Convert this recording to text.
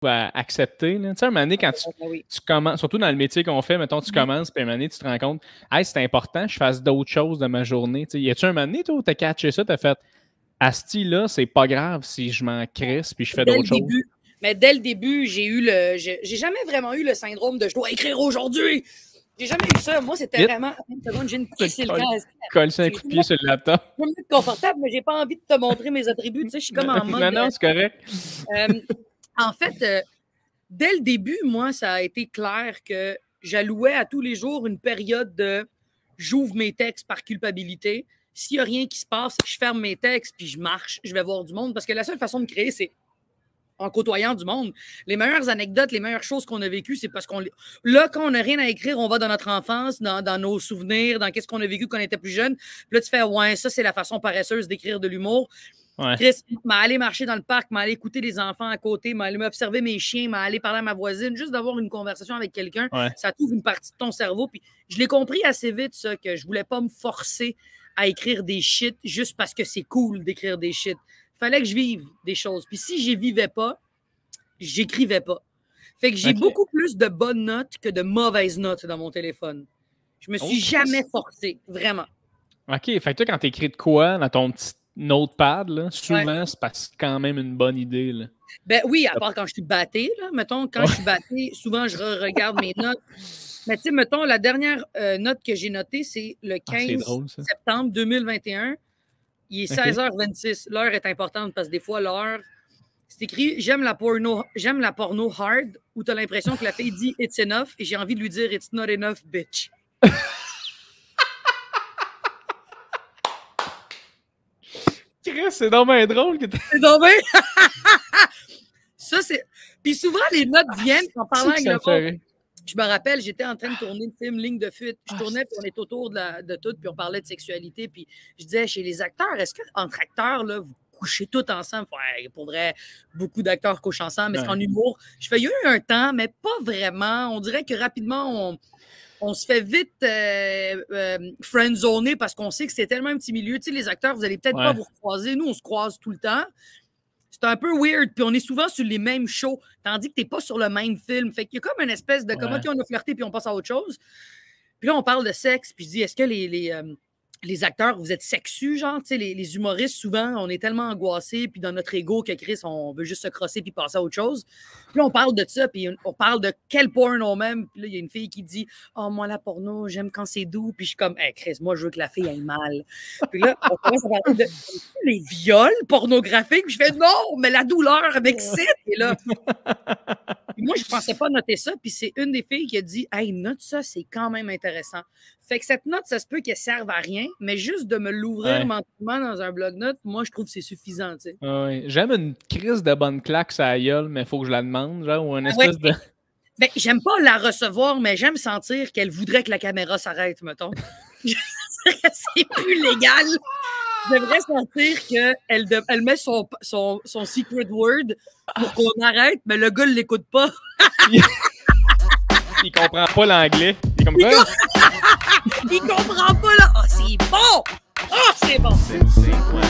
accepter. Tu sais, un moment donné, quand tu commences, surtout dans le métier qu'on fait, mettons, tu commences, puis un moment donné, tu te rends compte, hey, c'est important, je fasse d'autres choses de ma journée. Tu sais, y a-tu un moment donné, toi, où t'as catché ça, t'as fait, à ce style-là, c'est pas grave si je m'en crisse, puis je fais d'autres choses. Mais dès le début, j'ai jamais vraiment eu le syndrome de je dois écrire aujourd'hui. J'ai jamais eu ça. Moi, c'était vraiment. Une seconde, j'ai une pisse sur le casque. Colle un coup de pied sur le laptop. Je veux me mettre confortable, mais j'ai pas envie de te montrer mes attributs. Tu sais, je suis comme en mode. Non, c'est correct. En fait, dès le début, moi, ça a été clair que j'allouais à tous les jours une période de j'ouvre mes textes par culpabilité. S'il n'y a rien qui se passe, je ferme mes textes puis je marche, je vais voir du monde. Parce que la seule façon de créer, c'est en côtoyant du monde. Les meilleures anecdotes, les meilleures choses qu'on a vécues, c'est parce qu'on... Là, quand on n'a rien à écrire, on va dans notre enfance, dans nos souvenirs, dans qu'est-ce qu'on a vécu quand on était plus jeune. Puis là, tu fais, ouais, ça, c'est la façon paresseuse d'écrire de l'humour. Ouais. Chris m'a allé marcher dans le parc, m'a allé écouter les enfants à côté, m'a allé m'observer mes chiens, m'a allé parler à ma voisine, juste d'avoir une conversation avec quelqu'un, ça t'ouvre une partie de ton cerveau. Puis je l'ai compris assez vite, ça, que je voulais pas me forcer à écrire des shit juste parce que c'est cool d'écrire des shit. Il fallait que je vive des choses. Puis si j'y vivais pas, j'écrivais pas. Fait que j'ai beaucoup plus de bonnes notes que de mauvaises notes dans mon téléphone. Je me suis jamais forcé, vraiment. OK. Fait que toi, quand t'écris de quoi dans ton petit notepad, là, souvent, c'est parce que c'est quand même une bonne idée. Là. Ben oui, à part quand je suis battée. Là. Mettons, quand je suis battée, souvent, je regarde mes notes. Mais tu sais, mettons, la dernière note que j'ai notée, c'est le 15 septembre 2021. Il est 16h26. L'heure est importante parce que des fois, l'heure, c'est écrit « J'aime la porno hard » où tu as l'impression que la fille dit « It's enough » et j'ai envie de lui dire « It's not enough, bitch ». C'est donc bien drôle que c'est donc bien. Ça, c'est. Puis souvent, les notes viennent en parlant avec le monde. Je me rappelle, j'étais en train de tourner le film Ligne de fuite. Je tournais, puis on est autour de tout, puis on parlait de sexualité. Puis je disais, chez les acteurs, est-ce qu'entre acteurs, là, vous couchez tous ensemble? Ouais, pour vrai, beaucoup d'acteurs couchent ensemble. Mais est-ce qu'en humour, je fais, il y a eu un temps, mais pas vraiment. On dirait que rapidement, on se fait vite friendzoner parce qu'on sait que c'est tellement un petit milieu. Tu sais, les acteurs, vous n'allez peut-être pas vous croiser. Nous, on se croise tout le temps. C'est un peu weird. Puis on est souvent sur les mêmes shows, tandis que tu n'es pas sur le même film. Fait qu'il y a comme une espèce de comment on a flirté puis on passe à autre chose. Puis là, on parle de sexe. Puis je dis, est-ce que les acteurs, vous êtes sexus, genre? Tu sais, les humoristes, souvent, on est tellement angoissés, puis dans notre ego que Chris, on veut juste se crosser puis passer à autre chose. Puis là, on parle de ça, puis on parle de quel porn on aime. Puis là, il y a une fille qui dit « Oh, moi, la porno, j'aime quand c'est doux. » Puis je suis comme hey, « Chris, moi, je veux que la fille aille mal. » Puis là, on commence à parler de les viols pornographiques. Puis je fais « Non, mais la douleur m'excite. » Et là, puis moi, je pensais pas noter ça. Puis c'est une des filles qui a dit « Hey, note ça, c'est quand même intéressant. » Fait que cette note, ça se peut qu'elle serve à rien, mais juste de me l'ouvrir mentalement dans un bloc-notes, moi, je trouve que c'est suffisant, tu sais. J'aime une crise de bonne claque sur la gueule, mais il faut que je la demande, genre, ou une espèce de... Ben, j'aime pas la recevoir, mais j'aime sentir qu'elle voudrait que la caméra s'arrête, mettons. C'est plus légal. Je devrais sentir qu'elle met son secret word pour qu'on arrête, mais le gars ne l'écoute pas. Il comprend pas l'anglais. Il est comme ça. Il comprend pas là. Ah, c'est bon! Ah, c'est bon! C'est quoi?